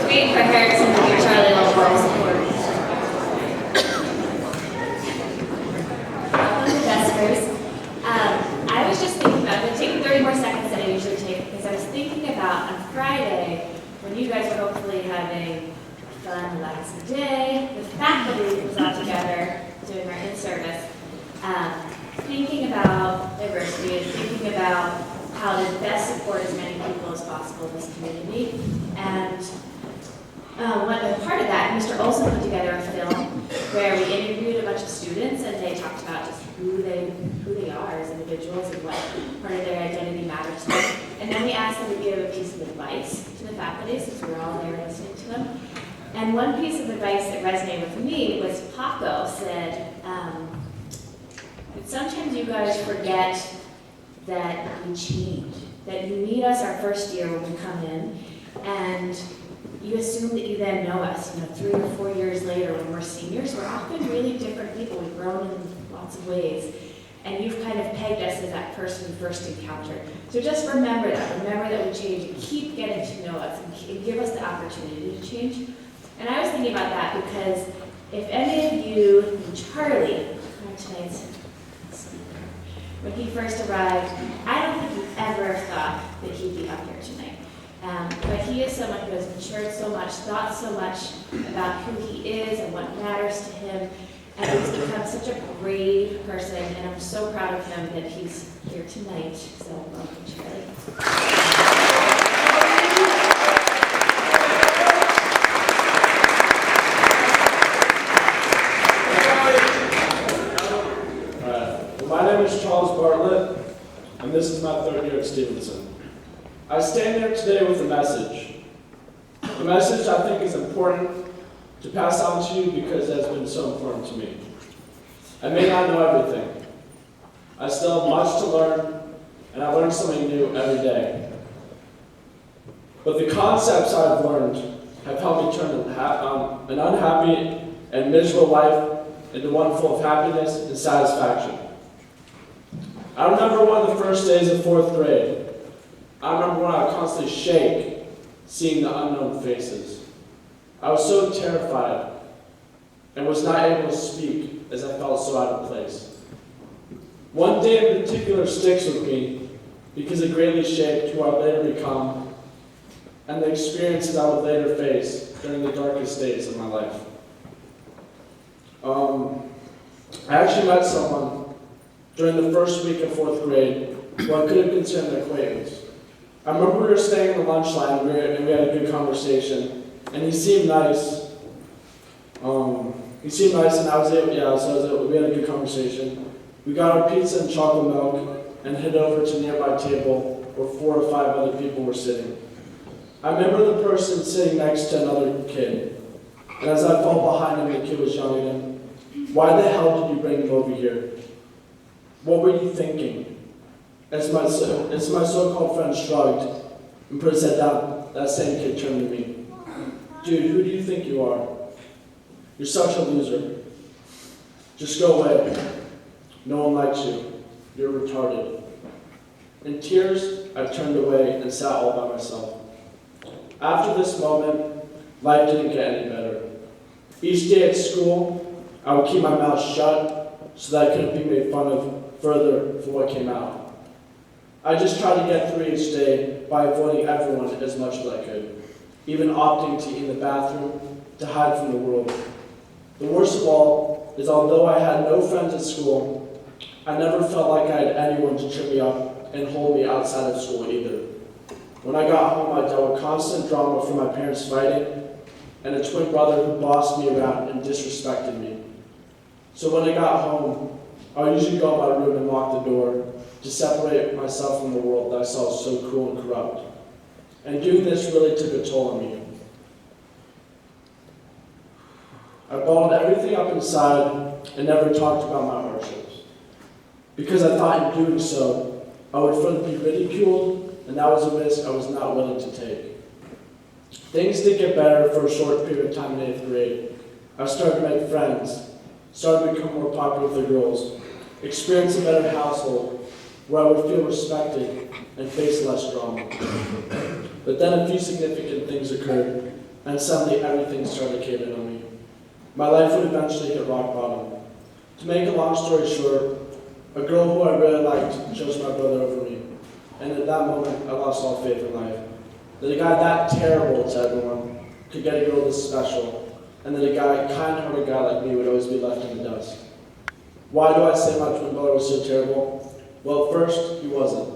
Great for Harrison to be Charlie Longboard's support. Welcome to Vespers. I was just thinking about, I'm going to take 30 more seconds than I usually take, because I was thinking about on Friday, when you guys were hopefully having a fun, relaxing day, the faculty was all together doing our in-service, thinking about diversity and thinking about how to best support as many people as possible in this community. And part of that, Mr. Olson put together a film where we interviewed a bunch of students and they talked about just who they are as individuals and what part of their identity matters to them. And then we asked them to give a piece of advice to the faculty since we were all there listening to them. And one piece of advice that resonated with me was Paco said, that sometimes you guys forget that we change, that you meet us our first year when we come in, and you assume that you then know us. 3 or 4 years later when we're seniors, we're often really different people. We've grown in lots of ways, and you've kind of pegged us as that person you first encountered. So just remember that. Remember that we change and keep getting to know us and give us the opportunity to change. And I was thinking about that because if any of you, Charlie, tonight's speaker, when he first arrived, I don't think he ever thought that he'd be up here tonight. But he is someone who has matured so much, thought so much about who he is and what matters to him, and he's become such a brave person, and I'm so proud of him that he's here tonight. So welcome, Charlie. My name is Bartlett, and this is my third year at Stevenson. I stand here today with a message. The message I think is important to pass on to you because it has been so important to me. I may not know everything. I still have much to learn, and I learn something new every day. But the concepts I've learned have helped me turn an unhappy and miserable life into one full of happiness and satisfaction. I remember one of the first days of 4th grade. I remember when I would constantly shake, seeing the unknown faces. I was so terrified and was not able to speak as I felt so out of place. One day in particular sticks with me because it greatly shaped who I would later become and the experiences I would later face during the darkest days of my life. I actually met someone during the first week of 4th grade who I could have considered an acquaintance. I remember we were staying in the lunch line and we had a good conversation, and he seemed nice. And I was able, we had a good conversation. We got our pizza and chocolate milk and headed over to a nearby table where 4 or 5 other people were sitting. I remember the person sitting next to another kid, and as I fell behind him, the kid was yelling at him, "Why the hell did you bring him over here? What were you thinking?" As my so-called friend shrugged and put his head down, that same kid turned to me. "Dude, who do you think you are? You're such a loser. Just go away. No one likes you. You're retarded." In tears, I turned away and sat all by myself. After this moment, life didn't get any better. Each day at school, I would keep my mouth shut so that I couldn't be made fun of further for what came out. I just tried to get through each day by avoiding everyone as much as I could, even opting to eat in the bathroom to hide from the world. The worst of all is although I had no friends at school, I never felt like I had anyone to cheer me up and hold me outside of school either. When I got home, I dealt with constant drama from my parents fighting and a twin brother who bossed me around and disrespected me. So when I got home, I would usually go in my room and lock the door to separate myself from the world that I saw so cruel and corrupt. And doing this really took a toll on me. I bottled everything up inside and never talked about my hardships. Because I thought in doing so, I would further be ridiculed, and that was a risk I was not willing to take. Things did get better for a short period of time in 8th grade. I started to make friends, started to become more popular with the girls, experienced a better household, where I would feel respected and face less drama. But then a few significant things occurred, and suddenly everything started caving on me. My life would eventually hit rock bottom. To make a long story short, a girl who I really liked chose my brother over me, and at that moment I lost all faith in life. That a guy that terrible to everyone could get a girl this special, and that a kind-hearted guy like me would always be left in the dust. Why do I say my twin brother was so terrible? Well, first, he wasn't.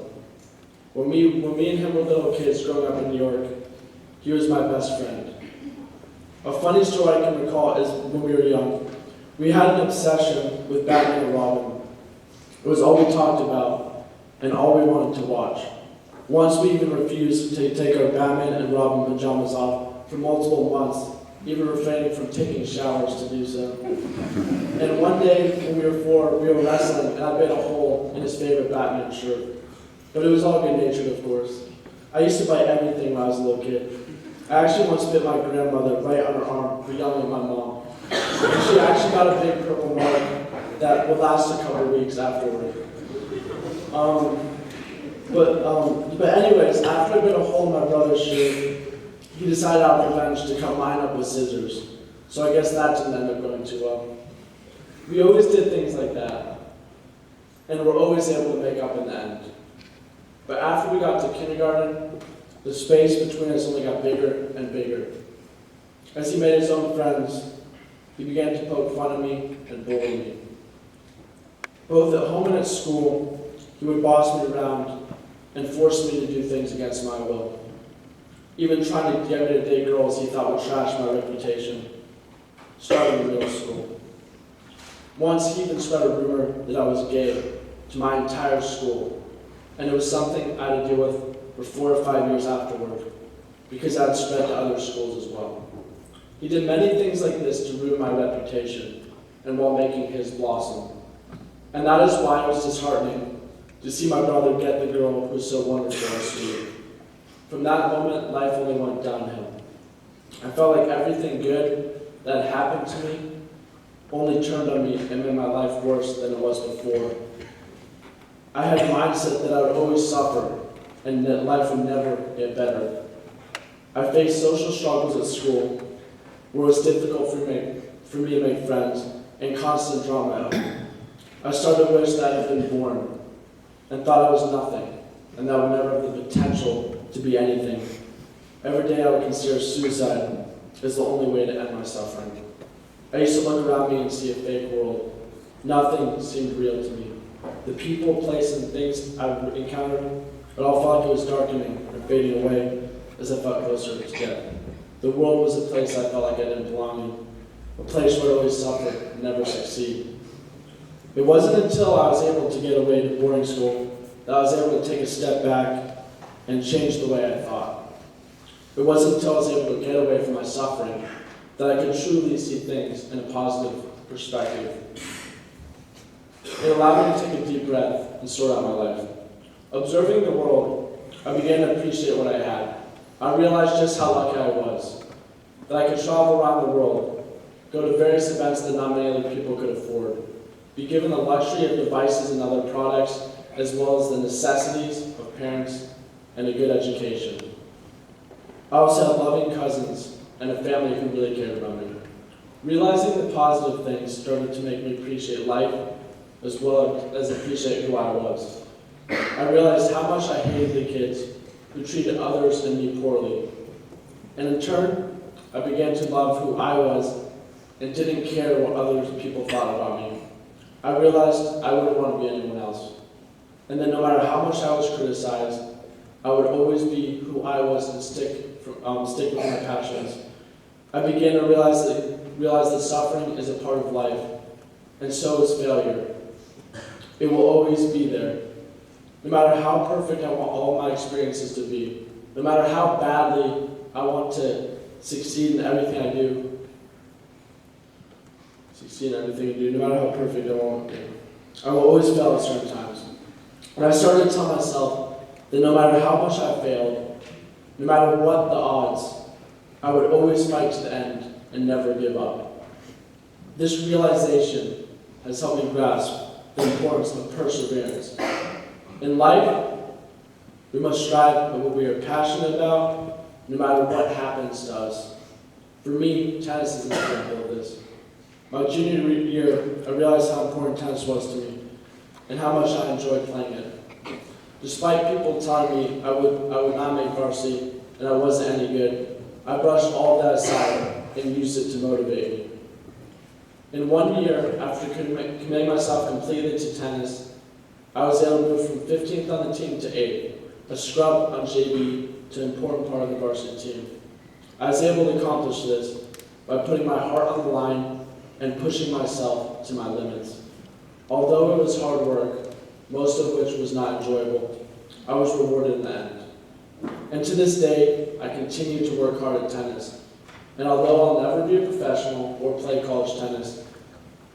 When me and him were little kids growing up in New York, he was my best friend. A funny story I can recall is when we were young, we had an obsession with Batman and Robin. It was all we talked about and all we wanted to watch. Once we even refused to take our Batman and Robin pajamas off for multiple months, even refraining from taking showers to do so. And one day when we were 4, we were wrestling and I bit a hole in his favorite Batman shirt. But it was all good-natured, of course. I used to bite everything when I was a little kid. I actually once bit my grandmother right on her arm for yelling at my mom. And she actually got a big purple mark that would last a couple weeks afterward. But anyways, after I bit a hole in my brother's shirt, he decided out of revenge to cut mine up with scissors. So I guess that didn't end up going too well. We always did things like that, and we're always able to make up in the end. But after we got to kindergarten, the space between us only got bigger and bigger. As he made his own friends, he began to poke fun at me and bully me. Both at home and at school, he would boss me around and force me to do things against my will. Even trying to get me to date girls he thought would trash my reputation, starting in middle school. Once he even spread a rumor that I was gay to my entire school, and it was something I had to deal with for 4 or 5 years afterward, because I had spread to other schools as well. He did many things like this to ruin my reputation, and while making his blossom. And that is why it was disheartening to see my brother get the girl who was so wonderful and sweet. From that moment, life only went downhill. I felt like everything good that had happened to me only turned on me and made my life worse than it was before. I had a mindset that I would always suffer and that life would never get better. I faced social struggles at school where it was difficult for me to make friends and constant drama at home. I started to wish that I had been born and thought I was nothing and that I would never have the potential to be anything. Every day I would consider suicide as the only way to end my suffering. I used to look around me and see a fake world. Nothing seemed real to me. The people, places, and things I encountered, it all felt like it was darkening and fading away as I felt closer to death. The world was a place I felt like I didn't belong in, a place where I always suffered and never succeed. It wasn't until I was able to get away to boarding school that I was able to take a step back and change the way I thought. It wasn't until I was able to get away from my suffering that I could truly see things in a positive perspective. It allowed me to take a deep breath and sort out my life. Observing the world, I began to appreciate what I had. I realized just how lucky I was, that I could travel around the world, go to various events that not many other people could afford, be given the luxury of devices and other products, as well as the necessities of parents and a good education. I also had loving cousins and a family who really cared about me. Realizing the positive things started to make me appreciate life as well as appreciate who I was. I realized how much I hated the kids who treated others and me poorly. And in turn, I began to love who I was and didn't care what other people thought about me. I realized I wouldn't want to be anyone else. And that no matter how much I was criticized, I would always be who I was and stick with my passions. I began to realize that suffering is a part of life, and so is failure. It will always be there. No matter how perfect I want all my experiences to be, no matter how badly I want to succeed in everything I do, no matter how perfect I want to be, I will always fail at certain times. And I started to tell myself that no matter how much I failed, no matter what the odds, I would always fight to the end and never give up. This realization has helped me grasp the importance of perseverance. In life, we must strive for what we are passionate about, no matter what happens to us. For me, tennis is an example of this. My junior year, I realized how important tennis was to me and how much I enjoyed playing it. Despite people telling me I would not make varsity and I wasn't any good, I brushed all of that aside and used it to motivate me. In 1 year, after committing myself completely to tennis, I was able to move from 15th on the team to 8th, a scrub on JV to an important part of the varsity team. I was able to accomplish this by putting my heart on the line and pushing myself to my limits. Although it was hard work, most of which was not enjoyable, I was rewarded in the end. And to this day, I continue to work hard at tennis. And although I'll never be a professional or play college tennis,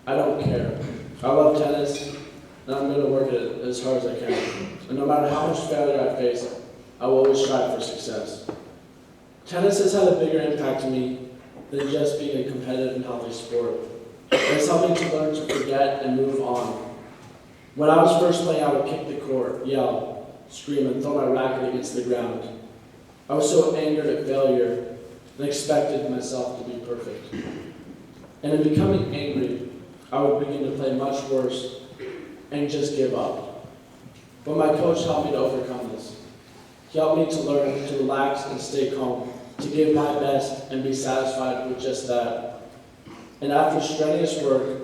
I don't care. I love tennis, and I'm going to work at it as hard as I can. And no matter how much failure I face, I will always strive for success. Tennis has had a bigger impact on me than just being a competitive and healthy sport. It's helped me to learn to forget and move on. When I was first playing, I would kick the court, yell, scream, and throw my racket against the ground. I was so angered at failure and expected myself to be perfect. And in becoming angry, I would begin to play much worse and just give up. But my coach helped me to overcome this. He helped me to learn to relax and stay calm, to give my best and be satisfied with just that. And after strenuous work,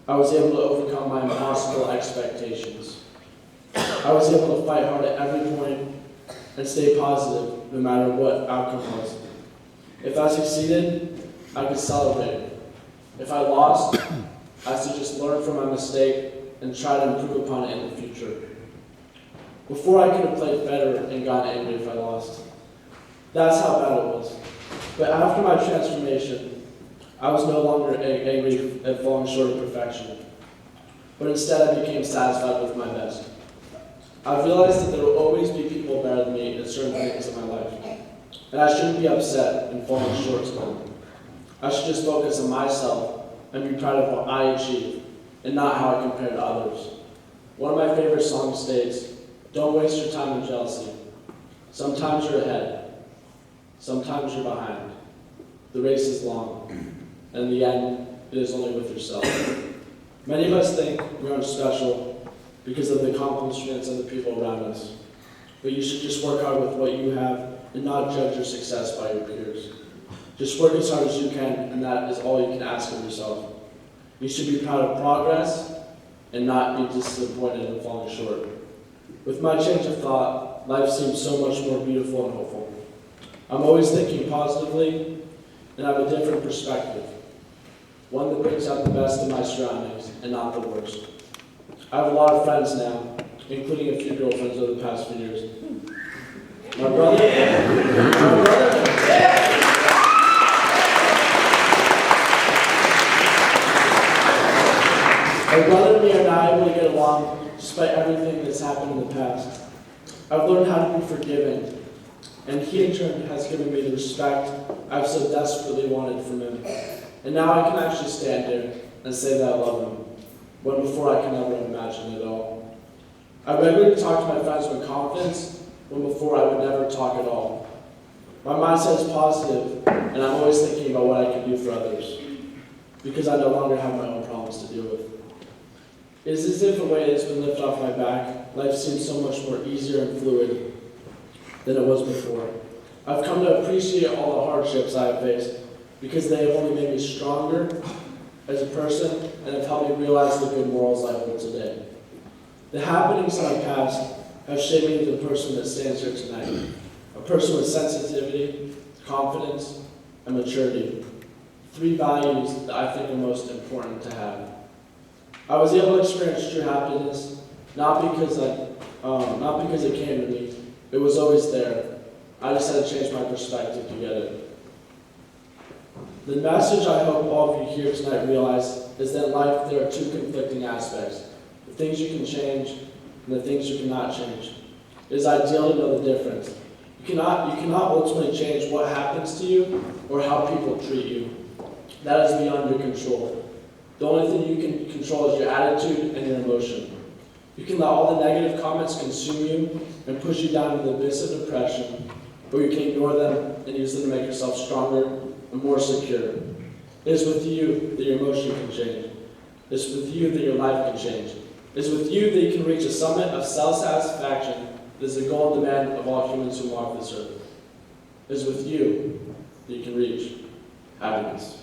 I was able to overcome my impossible expectations. I was able to fight hard at every point and stay positive no matter what outcome was. If I succeeded, I could celebrate. If I lost, I should just learn from my mistake and try to improve upon it in the future. Before, I could have played better and gotten angry if I lost. That's how bad it was. But after my transformation, I was no longer angry at falling short of perfection, but instead I became satisfied with my best. I realized that there will always be people better than me at certain things in my life, and I shouldn't be upset and falling short of them. I should just focus on myself and be proud of what I achieved, and not how I compare to others. One of my favorite songs states, "Don't waste your time in jealousy. Sometimes you're ahead, sometimes you're behind. The race is long, and in the end, it is only with yourself." Many of us think we aren't special because of the accomplishments of the people around us. But you should just work hard with what you have and not judge your success by your peers. Just work as hard as you can, and that is all you can ask of yourself. You should be proud of progress and not be disappointed in falling short. With my change of thought, life seems so much more beautiful and hopeful. I'm always thinking positively, and I have a different perspective. One that brings out the best in my surroundings and not the worst. I have a lot of friends now, including a few girlfriends over the past few years. My brother and me are not able to get along despite everything that's happened in the past. I've learned how to be forgiving, and he in turn has given me the respect I've so desperately wanted from him. And now I can actually stand here and say that I love him, when before I could never imagine it all. I regularly talk to my friends with confidence, when before I would never talk at all. My mindset is positive, and I'm always thinking about what I can do for others, because I no longer have my own problems to deal with. It is as if a weight has been lifted off my back. Life seems so much more easier and fluid than it was before. I've come to appreciate all the hardships I have faced because they have only made me stronger as a person and have helped me realize the good morals I hold today. The happenings in my past have shaped me into the person that stands here tonight, a person with sensitivity, confidence, and maturity, 3 values that I think are most important to have. I was able to experience true happiness, not because it came to me. It was always there. I just had to change my perspective to get it. The message I hope all of you here tonight realize is that in life there are 2 conflicting aspects: the things you can change and the things you cannot change. It is ideal to know the difference. You cannot ultimately change what happens to you or how people treat you. That is beyond your control. The only thing you can control is your attitude and your emotion. You can let all the negative comments consume you and push you down to the abyss of depression, or you can ignore them and use them to make yourself stronger and more secure. It is with you that your emotion can change. It is with you that your life can change. It is with you that you can reach a summit of self-satisfaction that is the goal and demand of all humans who walk this earth. It is with you that you can reach happiness.